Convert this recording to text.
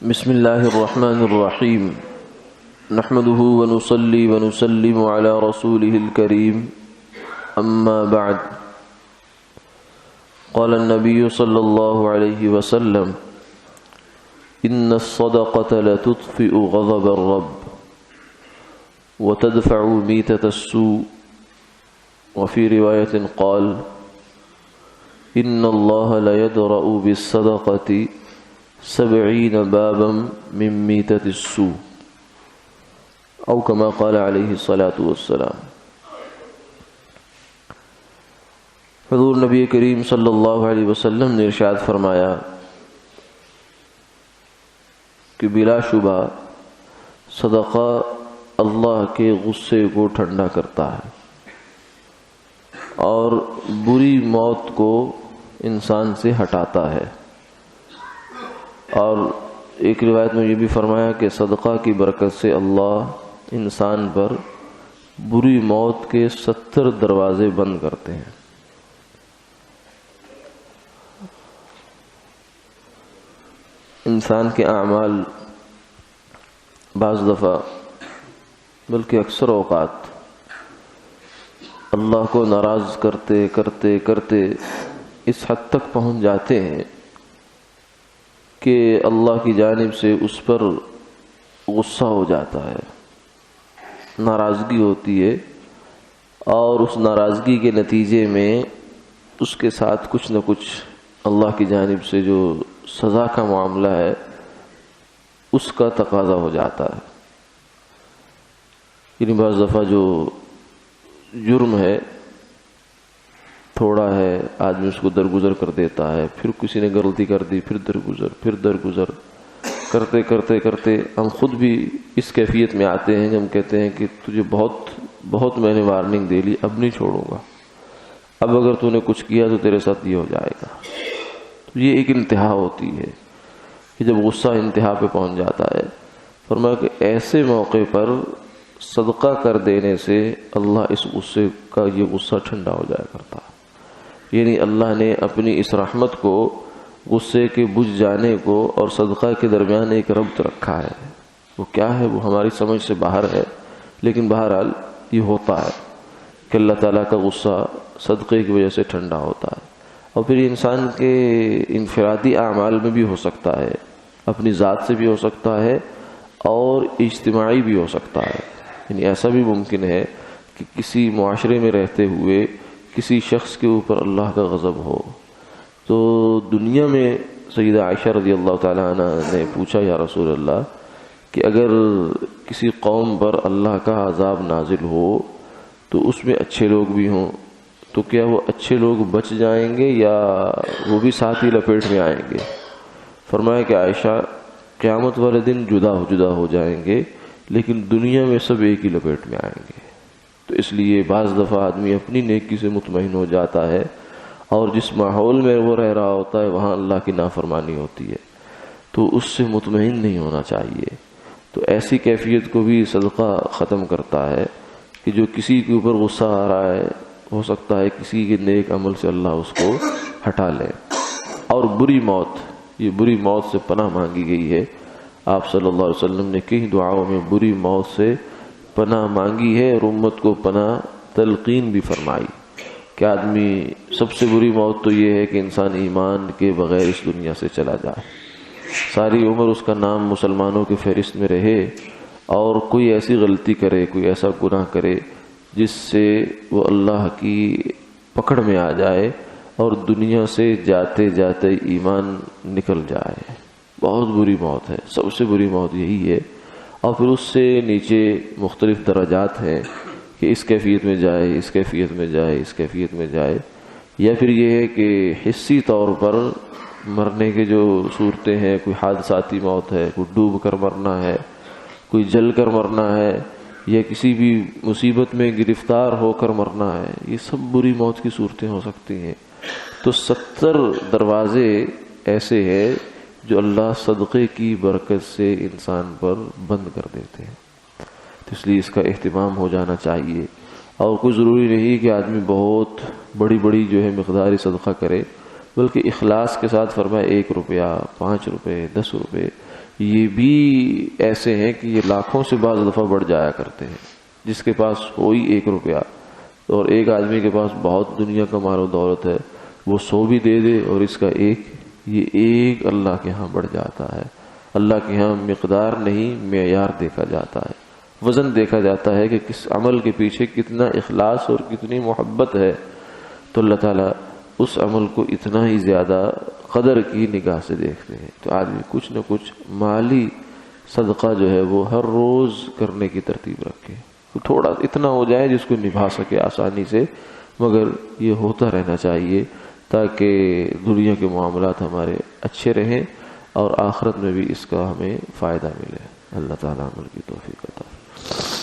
بسم الله الرحمن الرحيم نحمده ونصلي ونسلم على رسوله الكريم أما بعد قال النبي صلى الله عليه وسلم إن الصدقة لتطفئ غضب الرب وتدفع ميتة السوء وفي رواية قال إن الله ليدرأ بالصدقة 70 بابا من ميتة السوء او كما قال عليه الصلاة والسلام۔ حضور نبی کریم صلی اللہ علیہ وسلم نے ارشاد فرمایا کہ بلا شبہ صدقہ اللہ کے غصے کو ٹھنڈا کرتا ہے اور بری موت کو انسان سے ہٹاتا ہے، اور ایک روایت میں یہ بھی فرمایا کہ صدقہ کی برکت سے اللہ انسان پر بری موت کے 70 دروازے بند کرتے ہیں۔ انسان کے اعمال بعض دفعہ بلکہ اکثر اوقات اللہ کو ناراض کرتے کرتے کرتے اس حد تک پہنچ جاتے ہیں کہ اللہ کی جانب سے اس پر غصہ ہو جاتا ہے، ناراضگی ہوتی ہے، اور اس ناراضگی کے نتیجے میں اس کے ساتھ کچھ نہ کچھ اللہ کی جانب سے جو سزا کا معاملہ ہے اس کا تقاضا ہو جاتا ہے۔ یعنی بعض دفعہ جو جرم ہے تھوڑا ہے، آدمی اس کو درگزر کر دیتا ہے، پھر کسی نے غلطی کر دی، پھر درگزر کرتے کرتے کرتے ہم خود بھی اس کیفیت میں آتے ہیں کہ ہم کہتے ہیں کہ تجھے بہت میں نے وارننگ دے لی، اب نہیں چھوڑوں گا، اب اگر تو نے کچھ کیا تو تیرے ساتھ یہ ہو جائے گا۔ تو یہ ایک انتہا ہوتی ہے کہ جب غصہ انتہا پہ پہنچ جاتا ہے، فرمایا کہ ایسے موقع پر صدقہ کر دینے سے اللہ اس غصے کا یہ غصہ ٹھنڈا ہو جایا کرتا ہے۔ یعنی اللہ نے اپنی اس رحمت کو، غصے کے بجھ جانے کو اور صدقہ کے درمیان ایک ربط رکھا ہے۔ وہ کیا ہے؟ وہ ہماری سمجھ سے باہر ہے، لیکن بہرحال یہ ہوتا ہے کہ اللہ تعالیٰ کا غصہ صدقے کی وجہ سے ٹھنڈا ہوتا ہے، اور پھر انسان کے انفرادی اعمال میں بھی ہو سکتا ہے، اپنی ذات سے بھی ہو سکتا ہے اور اجتماعی بھی ہو سکتا ہے۔ یعنی ایسا بھی ممکن ہے کہ کسی معاشرے میں رہتے ہوئے کسی شخص کے اوپر اللہ کا غضب ہو۔ تو دنیا میں سیدہ عائشہ رضی اللہ تعالیٰ عنہ نے پوچھا، یا رسول اللہ، کہ اگر کسی قوم پر اللہ کا عذاب نازل ہو تو اس میں اچھے لوگ بھی ہوں، تو کیا وہ اچھے لوگ بچ جائیں گے یا وہ بھی ساتھ ہی لپیٹ میں آئیں گے؟ فرمایا کہ عائشہ، قیامت والے دن جدا ہو جائیں گے، لیکن دنیا میں سب ایک ہی لپیٹ میں آئیں گے۔ تو اس لیے بعض دفعہ آدمی اپنی نیکی سے مطمئن ہو جاتا ہے، اور جس ماحول میں وہ رہ رہا ہوتا ہے وہاں اللہ کی نافرمانی ہوتی ہے، تو اس سے مطمئن نہیں ہونا چاہیے۔ تو ایسی کیفیت کو بھی صدقہ ختم کرتا ہے کہ جو کسی کے اوپر غصہ آ رہا ہے، ہو سکتا ہے کسی کے نیک عمل سے اللہ اس کو ہٹا لے۔ اور بری موت سے پناہ مانگی گئی ہے۔ آپ صلی اللہ علیہ وسلم نے کئی دعاؤں میں بری موت سے پناہ مانگی ہے، اور امت کو پناہ تلقین بھی فرمائی کہ آدمی، سب سے بری موت تو یہ ہے کہ انسان ایمان کے بغیر اس دنیا سے چلا جائے، ساری عمر اس کا نام مسلمانوں کی فہرست میں رہے، اور کوئی ایسی غلطی کرے، کوئی ایسا گناہ کرے جس سے وہ اللہ کی پکڑ میں آ جائے اور دنیا سے جاتے جاتے ایمان نکل جائے۔ بہت بری موت ہے، سب سے بری موت یہی ہے۔ اور پھر اس سے نیچے مختلف درجات ہیں کہ اس کیفیت میں جائے، اس کیفیت میں جائے، اس کیفیت میں جائے، یا پھر یہ ہے کہ حصی طور پر مرنے کے جو صورتیں ہیں، کوئی حادثاتی موت ہے، کوئی ڈوب کر مرنا ہے، کوئی جل کر مرنا ہے، یا کسی بھی مصیبت میں گرفتار ہو کر مرنا ہے، یہ سب بری موت کی صورتیں ہو سکتی ہیں۔ تو 70 دروازے ایسے ہیں جو اللہ صدقے کی برکت سے انسان پر بند کر دیتے ہیں۔ تو اس لیے اس کا اہتمام ہو جانا چاہیے، اور کوئی ضروری نہیں کہ آدمی بہت بڑی جو ہے مقدار صدقہ کرے، بلکہ اخلاص کے ساتھ فرمائے 1 روپیہ، 5 روپے، 10 روپے، یہ بھی ایسے ہیں کہ یہ لاکھوں سے بعض دفعہ بڑھ جایا کرتے ہیں. جس کے پاس کوئی 1 روپیہ اور ایک آدمی کے پاس بہت دنیا کا مال و دولت ہے، وہ 100 بھی دے دے اور اس کا یہ ایک اللہ کے ہاں بڑھ جاتا ہے. اللہ کے ہاں مقدار نہیں، معیار دیکھا جاتا ہے، وزن دیکھا جاتا ہے کہ کس عمل کے پیچھے کتنا اخلاص اور کتنی محبت ہے. تو اللہ تعالیٰ اس عمل کو اتنا ہی زیادہ قدر کی نگاہ سے دیکھتے ہیں. تو آدمی کچھ نہ کچھ مالی صدقہ جو ہے وہ ہر روز کرنے کی ترتیب رکھے. تو تھوڑا اتنا ہو جائے جس کو نبھا سکے آسانی سے، مگر یہ ہوتا رہنا چاہیے تاکہ دنیا کے معاملات ہمارے اچھے رہیں اور آخرت میں بھی اس کا ہمیں فائدہ ملے. اللہ تعالیٰ عمل کی توفیق عطا فرمائے.